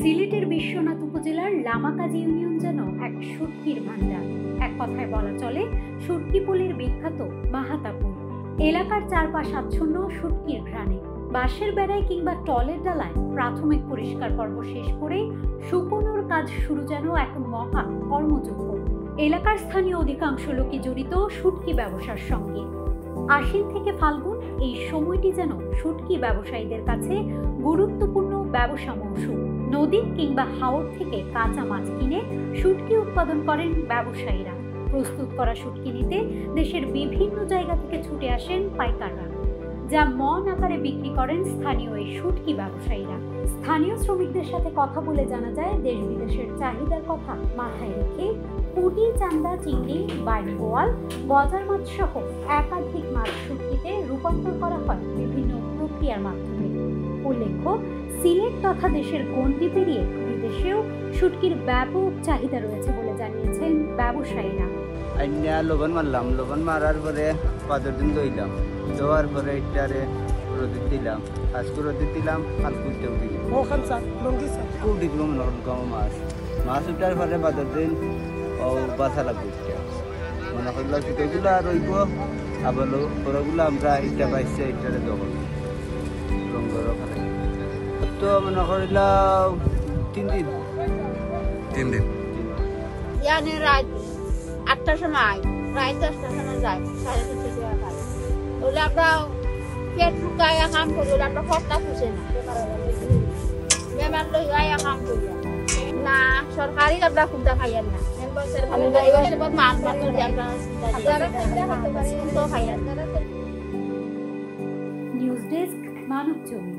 সিলেটের বিশ্বনাথ উপজেলার লামাকাজি ইউনিয়ন যেন এক শুটকির ভান্ডার। এক কথায় বলা চলে শুটকিপল্লির বিখ্যাত মাহাতাপুর এলাকার চারপাশ আচ্ছন্ন শুটকির ঘ্রাণে। বাঁশের বেড়ায় কিংবা টলের ডালায় প্রাথমিক পরিষ্কার পর্ব শেষ করে শুকোনোর কাজ শুরু যেন এক মহা কর্মযজ্ঞ। এলাকার স্থানীয় অধিকাংশ লোকই জড়িত শুটকি ব্যবসার সঙ্গে। আশ্বিন থেকে ফাল্গুন এই সময়টি যেন শুটকি ব্যবসায়ীদের কাছে গুরুত্বপূর্ণ ব্যবসা মৌসুম। নদী কিংবা হাওর থেকে কাঁচা মাছ কিনে শুটকি উৎপাদন করেন ব্যবসায়ীরা। প্রস্তুত করা শুটকি নিতে দেশের বিভিন্ন জায়গা থেকে ছুটে আসেন পাইকাররা, যা মন আকারে বিক্রি করেন স্থানীয় এই শুটকি ব্যবসায়ীরা। স্থানীয় শ্রমিকদের সাথে কথা বলে জানা যায়, দেশ বিদেশের চাহিদার কথা মাথায় রেখে পুঁটি, চান্দা, চিংড়ি, বাইন বোয়াল, গজার মাছ সহ একাধিক মাছ শুটকিতে রূপান্তর করা হয় বিভিন্ন প্রক্রিয়ার মাধ্যমে। উল্লেখ্য, সিলেট তথা দেশের গণ্ডি পেরিয়ে বিদেশেও শুটকির ব্যাপক চাহিদা রয়েছে বলে জানিয়েছেন ব্যবসায়ীরা। লবণ মারলাম, লবণ মারার পরে 15 দিন দইলাম, দেওয়ার পরে এটারে রোদে দিলাম, আজকে রোদে দিলাম, কালকে উঠে দিলাম মাছ উঠার পরে 15 দিন বাছা লাগবে। মনে করলাম এগুলো রইব, আবার ওগুলো আমরা এটা পাইছে এটারে দখল রঙের ওখানে তো মনে করিলাম 3 দিন ইয়ানে রাত 8টার সময়, রাত 10টার সময় যায়, 3:30 টাকা পাই। ওগুলো আমরা পেট ফুকায় কাম করি, আমরা ফটকা খুঁজে না, বেমার লই গায়ে কাম করি না। সরকারি আমরা খুঁজতে খাইয়েন না, মাছ মাছ নিউজ ডেস্ক, মানব জমি।